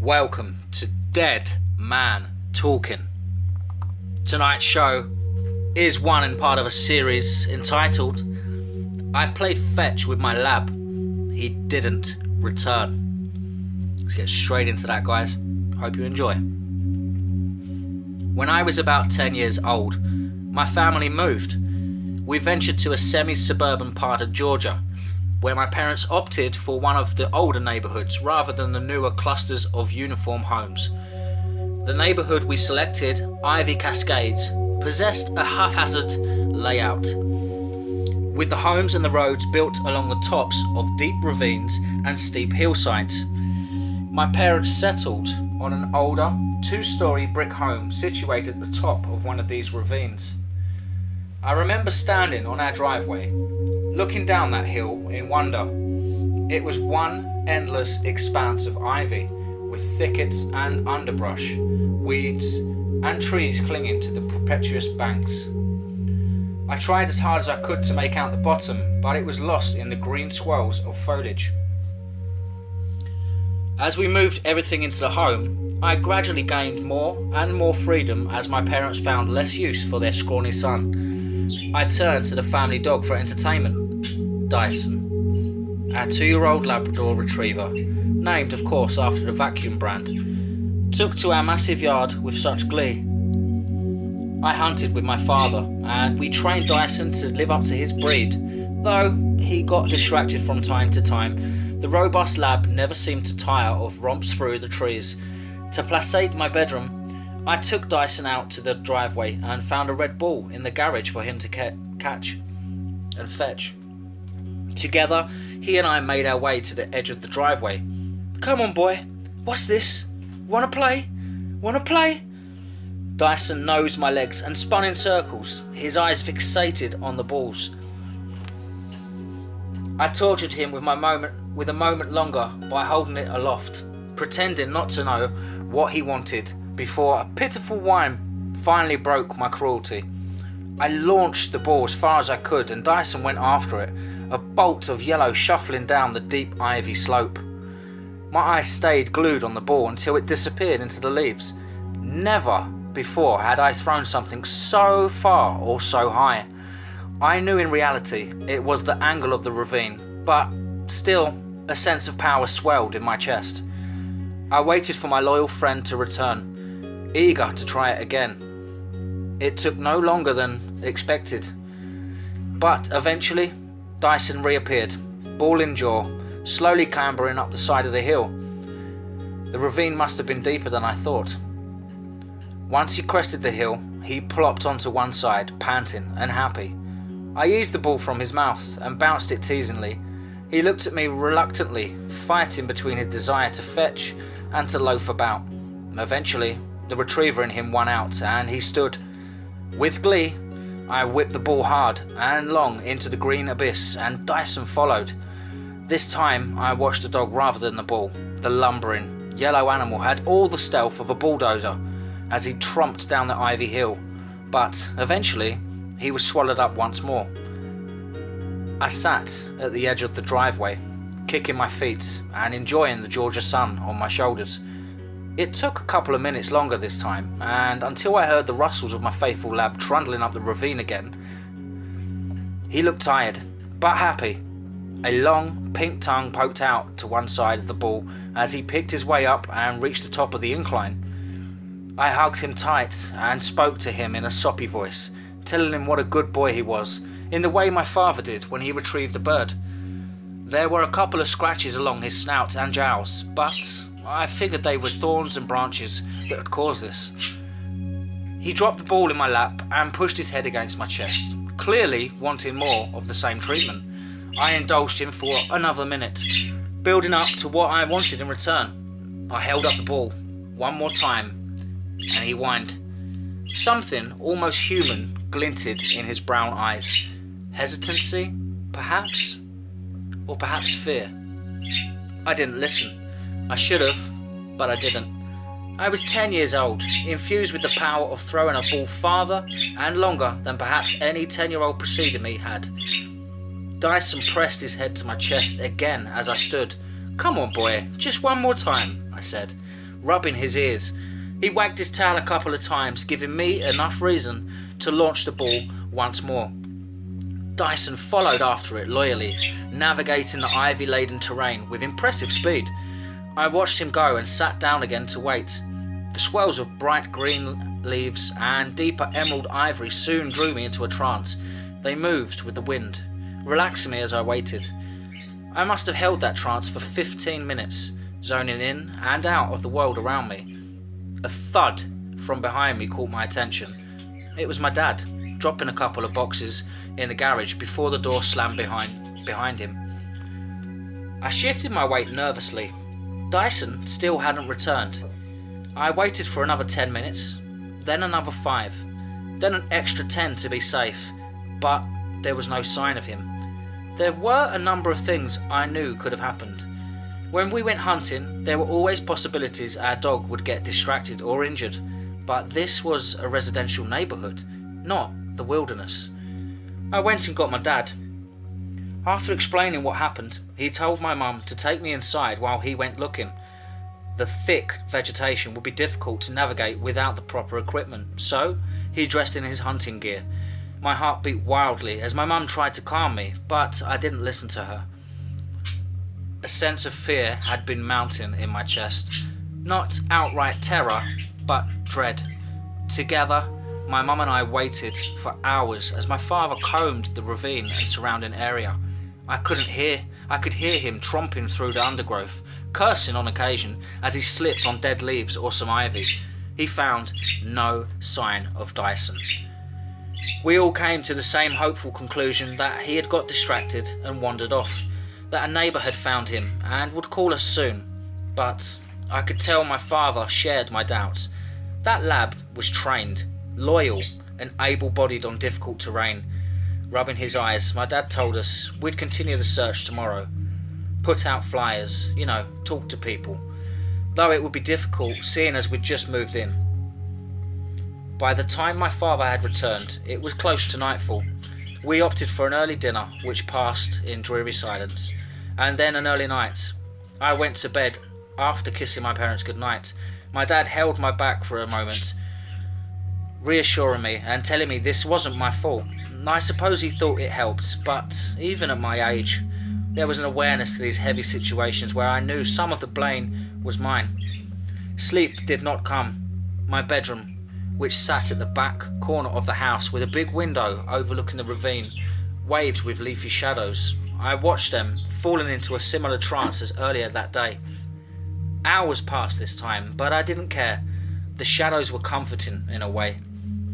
Welcome to Dead Man Talking. Tonight's show is one and part of a series entitled I Played Fetch with My Lab. He Didn't Return. Let's get straight into that, guys. Hope you enjoy. When I was about 10 years old, my family moved. We ventured to a semi-suburban part of Georgia, where my parents opted for one of the older neighbourhoods rather than the newer clusters of uniform homes. The neighbourhood we selected, Ivy Cascades, possessed a haphazard layout, with the homes and the roads built along the tops of deep ravines and steep hillsides. My parents settled on an older, two-storey brick home situated at the top of one of these ravines. I remember standing on our driveway, looking down that hill in wonder. It was one endless expanse of ivy, with thickets and underbrush, weeds and trees clinging to the impetuous banks. I tried as hard as I could to make out the bottom, but it was lost in the green swirls of foliage. As we moved everything into the home, I gradually gained more and more freedom as my parents found less use for their scrawny son. I turned to the family dog for entertainment, Dyson, our 2-year-old Labrador retriever, named of course after the vacuum brand, took to our massive yard with such glee. I hunted with my father, and we trained Dyson to live up to his breed. Though he got distracted from time to time, the robust lab never seemed to tire of romps through the trees. To placate my bedroom, I took Dyson out to the driveway and found a red ball in the garage for him to catch and fetch. Together, he and I made our way to the edge of the driveway. "Come on, boy. What's this? Wanna play? Wanna play?" Dyson nosed my legs and spun in circles, his eyes fixated on the balls. I tortured him with a moment longer by holding it aloft, pretending not to know what he wanted, before a pitiful whine finally broke my cruelty. I launched the ball as far as I could, and Dyson went after it, a bolt of yellow shuffling down the deep ivy slope. My eyes stayed glued on the ball until it disappeared into the leaves. Never before had I thrown something so far or so high. I knew in reality it was the angle of the ravine, but still a sense of power swelled in my chest. I waited for my loyal friend to return, eager to try it again. It took no longer than expected, but eventually Dyson reappeared, ball in jaw, slowly clambering up the side of the hill. The ravine must have been deeper than I thought. Once he crested the hill, he plopped onto one side, panting and happy. I eased the ball from his mouth and bounced it teasingly. He looked at me reluctantly, fighting between his desire to fetch and to loaf about. Eventually, the retriever in him won out, and he stood. With glee, I whipped the ball hard and long into the green abyss, and Dyson followed. This time, I watched the dog rather than the ball. The lumbering, yellow animal had all the stealth of a bulldozer as he tromped down the ivy hill, but eventually, he was swallowed up once more. I sat at the edge of the driveway, kicking my feet and enjoying the Georgia sun on my shoulders. It took a couple of minutes longer this time, and until I heard the rustles of my faithful lab trundling up the ravine again. He looked tired, but happy. A long, pink tongue poked out to one side of the ball as he picked his way up and reached the top of the incline. I hugged him tight and spoke to him in a soppy voice, telling him what a good boy he was, in the way my father did when he retrieved a bird. There were a couple of scratches along his snout and jowls, but I figured they were thorns and branches that had caused this. He dropped the ball in my lap and pushed his head against my chest, clearly wanting more of the same treatment. I indulged him for another minute, building up to what I wanted in return. I held up the ball one more time, and he whined. Something almost human glinted in his brown eyes. Hesitancy, perhaps? Or perhaps fear? I didn't listen. I should have, but I didn't. I was 10 years old, infused with the power of throwing a ball farther and longer than perhaps any 10-year-old preceding me had. Dyson pressed his head to my chest again as I stood. "Come on, boy, just one more time," I said, rubbing his ears. He wagged his tail a couple of times, giving me enough reason to launch the ball once more. Dyson followed after it loyally, navigating the ivy-laden terrain with impressive speed. I watched him go and sat down again to wait. The swirls of bright green leaves and deeper emerald ivory soon drew me into a trance. They moved with the wind, relaxing me as I waited. I must have held that trance for 15 minutes, zoning in and out of the world around me. A thud from behind me caught my attention. It was my dad, dropping a couple of boxes in the garage before the door slammed behind him. I shifted my weight nervously. Dyson still hadn't returned. I waited for another 10 minutes, then another 5, then an extra 10 to be safe, but there was no sign of him. There were a number of things I knew could have happened. When we went hunting, there were always possibilities our dog would get distracted or injured, but this was a residential neighbourhood, not the wilderness. I went and got my dad. After explaining what happened, he told my mum to take me inside while he went looking. The thick vegetation would be difficult to navigate without the proper equipment, so he dressed in his hunting gear. My heart beat wildly as my mum tried to calm me, but I didn't listen to her. A sense of fear had been mounting in my chest. Not outright terror, but dread. Together, my mum and I waited for hours as my father combed the ravine and surrounding area. I could hear him tromping through the undergrowth, cursing on occasion as he slipped on dead leaves or some ivy. He found no sign of Dyson. We all came to the same hopeful conclusion that he had got distracted and wandered off, that a neighbour had found him and would call us soon. But I could tell my father shared my doubts. That lab was trained, loyal and able-bodied on difficult terrain. Rubbing his eyes, my dad told us we'd continue the search tomorrow. Put out flyers, talk to people. Though it would be difficult, seeing as we'd just moved in. By the time my father had returned, it was close to nightfall. We opted for an early dinner, which passed in dreary silence, and then an early night. I went to bed after kissing my parents goodnight. My dad held my back for a moment, reassuring me and telling me this wasn't my fault. I suppose he thought it helped, but even at my age, there was an awareness to these heavy situations where I knew some of the blame was mine. Sleep did not come. My bedroom, which sat at the back corner of the house with a big window overlooking the ravine, waved with leafy shadows. I watched them, falling into a similar trance as earlier that day. Hours passed this time, but I didn't care. The shadows were comforting in a way.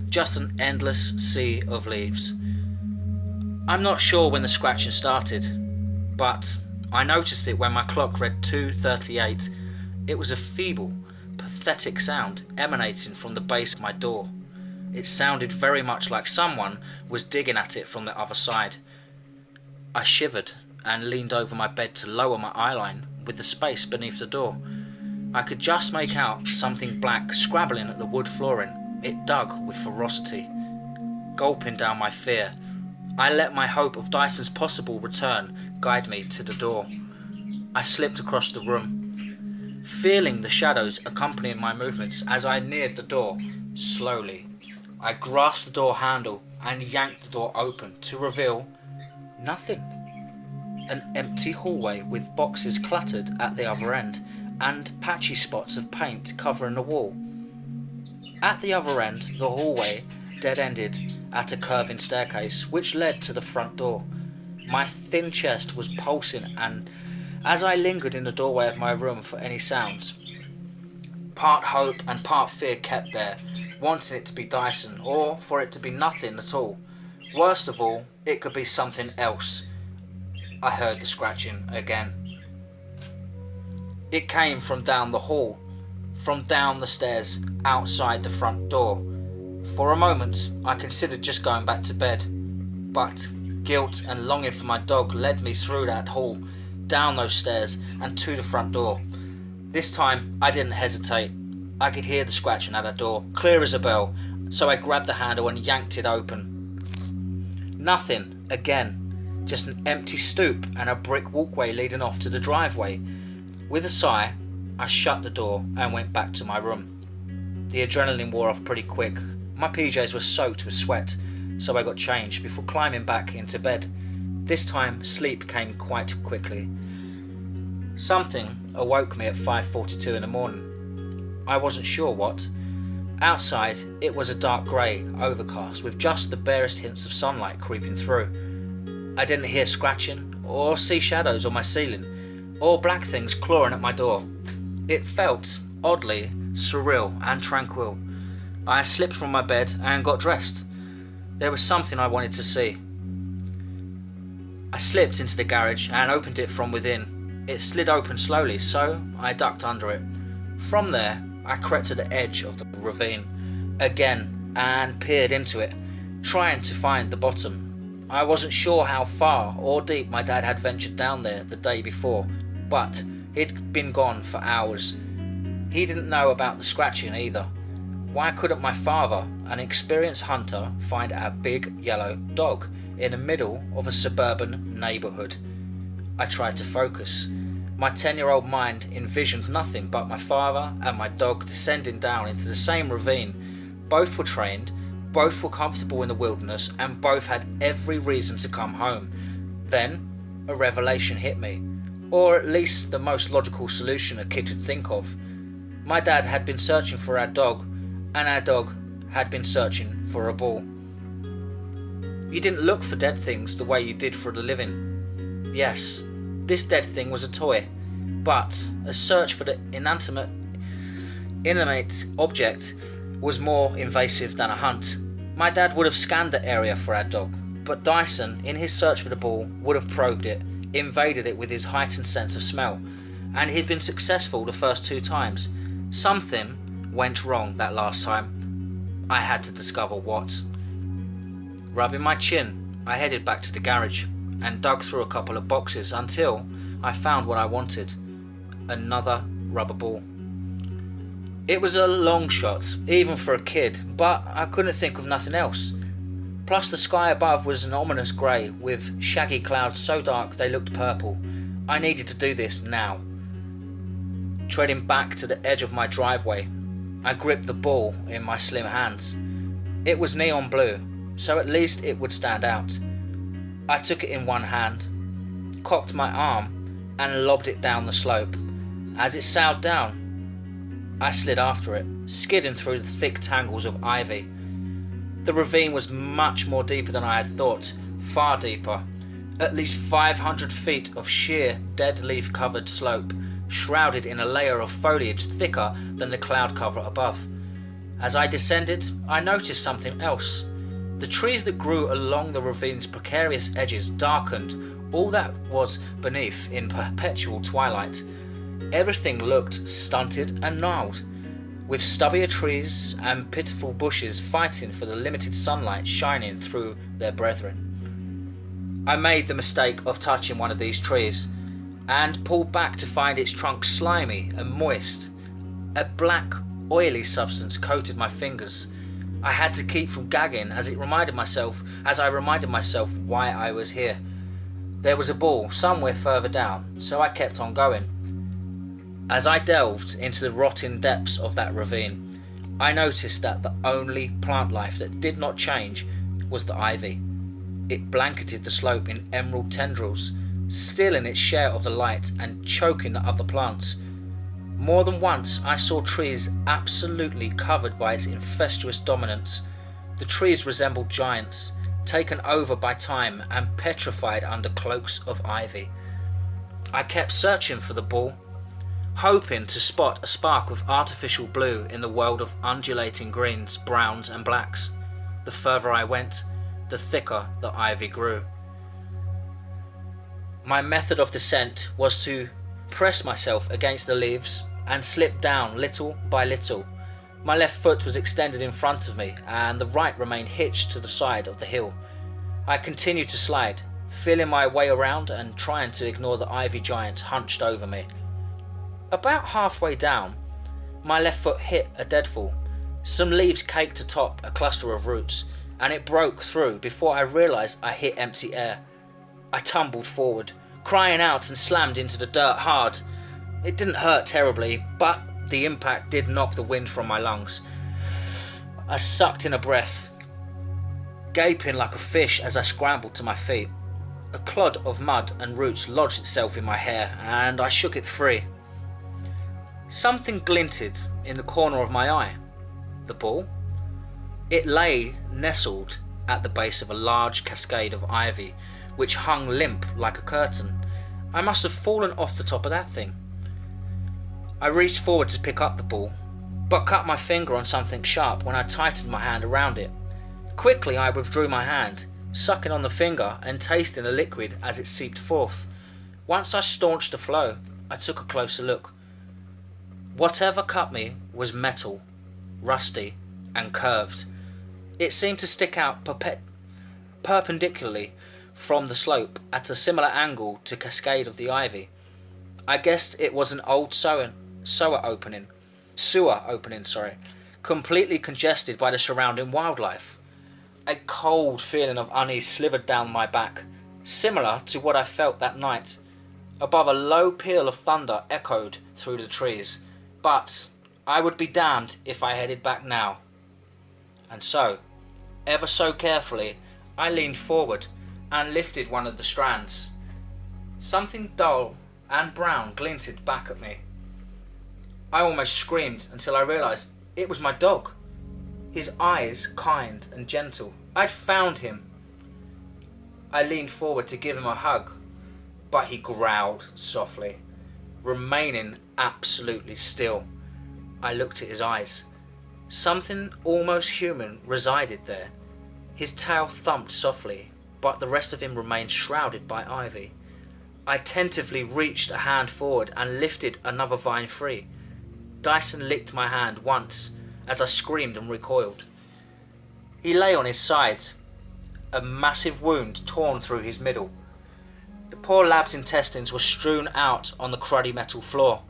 Just an endless sea of leaves. I'm not sure when the scratching started, but I noticed it when my clock read 2:38. It was a feeble, pathetic sound emanating from the base of my door. It sounded very much like someone was digging at it from the other side. I shivered and leaned over my bed to lower my eyeline with the space beneath the door. I could just make out something black scrabbling at the wood flooring. It dug with ferocity. Gulping down my fear, I let my hope of Dyson's possible return guide me to the door. I slipped across the room, feeling the shadows accompanying my movements as I neared the door. Slowly, I grasped the door handle and yanked the door open to reveal nothing. An empty hallway with boxes cluttered at the other end and patchy spots of paint covering the wall. At the other end, the hallway dead-ended at a curving staircase which led to the front door. My thin chest was pulsing, and as I lingered in the doorway of my room for any sounds, part hope and part fear kept there, wanting it to be Dyson or for it to be nothing at all. Worst of all, it could be something else. I heard the scratching again. It came from down the hall, from down the stairs outside the front door. For a moment, I considered just going back to bed, but guilt and longing for my dog led me through that hall, down those stairs and to the front door. This time, I didn't hesitate. I could hear the scratching at the door, clear as a bell, so I grabbed the handle and yanked it open. Nothing, again, just an empty stoop and a brick walkway leading off to the driveway. With a sigh, I shut the door and went back to my room. The adrenaline wore off pretty quick. My PJs were soaked with sweat, so I got changed before climbing back into bed. This time, sleep came quite quickly. Something awoke me at 5:42 in the morning. I wasn't sure what. Outside, it was a dark grey, overcast, with just the barest hints of sunlight creeping through. I didn't hear scratching, or see shadows on my ceiling, or black things clawing at my door. It felt, oddly, surreal and tranquil. I slipped from my bed and got dressed. There was something I wanted to see. I slipped into the garage and opened it from within. It slid open slowly, so I ducked under it. From there, I crept to the edge of the ravine again and peered into it, trying to find the bottom. I wasn't sure how far or deep my dad had ventured down there the day before, but he'd been gone for hours. He didn't know about the scratching either. Why couldn't my father, an experienced hunter, find a big yellow dog in the middle of a suburban neighbourhood? I tried to focus. My 10-year-old mind envisioned nothing but my father and my dog descending down into the same ravine. Both were trained, both were comfortable in the wilderness, and both had every reason to come home. Then, a revelation hit me, or at least the most logical solution a kid could think of. My dad had been searching for our dog, and our dog had been searching for a ball. You didn't look for dead things the way you did for the living. Yes, this dead thing was a toy, but a search for the inanimate object was more invasive than a hunt. My dad would have scanned the area for our dog, but Dyson, in his search for the ball, would have probed it, invaded it with his heightened sense of smell, and he'd been successful the first 2 times. Something went wrong that last time. I had to discover what. Rubbing my chin, I headed back to the garage and dug through a couple of boxes until I found what I wanted: another rubber ball. It was a long shot, even for a kid, but I couldn't think of nothing else. Plus the sky above was an ominous grey with shaggy clouds so dark they looked purple. I needed to do this now. Treading back to the edge of my driveway, I gripped the ball in my slim hands. It was neon blue, so at least it would stand out. I took it in one hand, cocked my arm, and lobbed it down the slope. As it sailed down, I slid after it, skidding through the thick tangles of ivy. The ravine was much more deeper than I had thought, far deeper. At least 500 feet of sheer, dead leaf covered slope, shrouded in a layer of foliage thicker than the cloud cover above. As I descended, I noticed something else. The trees that grew along the ravine's precarious edges darkened all that was beneath in perpetual twilight. Everything looked stunted and gnarled, with stubbier trees and pitiful bushes fighting for the limited sunlight shining through their brethren. I made the mistake of touching one of these trees, and pulled back to find its trunk slimy and moist. A black, oily substance coated my fingers. I had to keep from gagging as I reminded myself why I was here. There was a ball somewhere further down, so I kept on going. As I delved into the rotting depths of that ravine, I noticed that the only plant life that did not change was the ivy. It blanketed the slope in emerald tendrils, stealing its share of the light and choking the other plants. More than once I saw trees absolutely covered by its incestuous dominance. The trees resembled giants, taken over by time and petrified under cloaks of ivy. I kept searching for the ball, hoping to spot a spark of artificial blue in the world of undulating greens, browns and blacks. The further I went, the thicker the ivy grew. My method of descent was to press myself against the leaves and slip down little by little. My left foot was extended in front of me and the right remained hitched to the side of the hill. I continued to slide, feeling my way around and trying to ignore the ivy giants hunched over me. About halfway down, my left foot hit a deadfall. Some leaves caked atop a cluster of roots, and it broke through before I realised I hit empty air. I tumbled forward, crying out, and slammed into the dirt hard. It didn't hurt terribly, but the impact did knock the wind from my lungs. I sucked in a breath, gaping like a fish as I scrambled to my feet. A clod of mud and roots lodged itself in my hair, and I shook it free. Something glinted in the corner of my eye. The ball? It lay nestled at the base of a large cascade of ivy, which hung limp like a curtain. I must have fallen off the top of that thing. I reached forward to pick up the ball, but cut my finger on something sharp when I tightened my hand around it. Quickly I withdrew my hand, sucking on the finger and tasting the liquid as it seeped forth. Once I staunched the flow, I took a closer look. Whatever cut me was metal, rusty and curved. It seemed to stick out perpendicularly from the slope at a similar angle to cascade of the ivy. I guessed it was an old sewer opening, completely congested by the surrounding wildlife. A cold feeling of unease slithered down my back, similar to what I felt that night. Above, a low peal of thunder echoed through the trees, but I would be damned if I headed back now. And so, ever so carefully, I leaned forward and lifted one of the strands. Something dull and brown glinted back at me. I almost screamed until I realised it was my dog. His eyes kind and gentle. I'd found him. I leaned forward to give him a hug, but he growled softly, remaining absolutely still. I looked at his eyes. Something almost human resided there. His tail thumped softly, but the rest of him remained shrouded by ivy. I tentatively reached a hand forward and lifted another vine free. Dyson licked my hand once as I screamed and recoiled. He lay on his side, a massive wound torn through his middle. The poor lab's intestines were strewn out on the cruddy metal floor,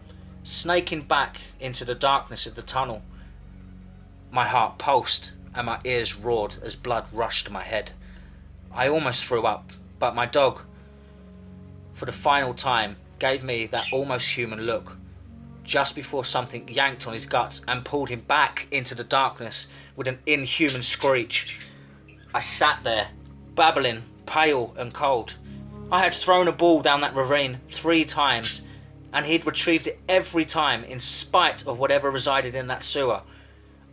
snaking back into the darkness of the tunnel. My heart pulsed and my ears roared as blood rushed to my head. I almost threw up, but my dog, for the final time, gave me that almost human look, just before something yanked on his guts and pulled him back into the darkness with an inhuman screech. I sat there, babbling, pale and cold. I had thrown a ball down that ravine 3 times, and he'd retrieved it every time in spite of whatever resided in that sewer.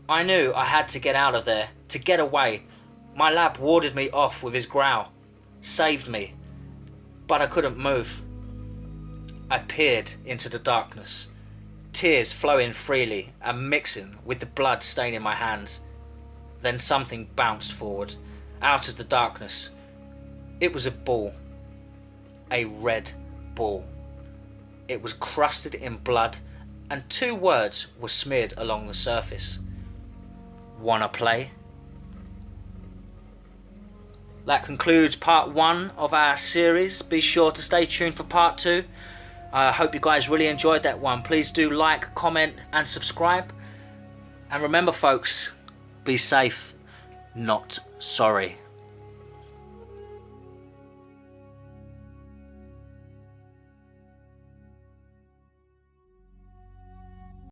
I knew I had to get out of there, to get away. My lab warded me off with his growl, saved me, but I couldn't move. I peered into the darkness, tears flowing freely and mixing with the blood staining my hands. Then something bounced forward, out of the darkness. It was a ball, a red ball. It was crusted in blood, and 2 words were smeared along the surface. Wanna play? That concludes part 1 of our series. Be sure to stay tuned for part 2. I hope you guys really enjoyed that one. Please do like, comment and subscribe. And remember folks, be safe, not sorry.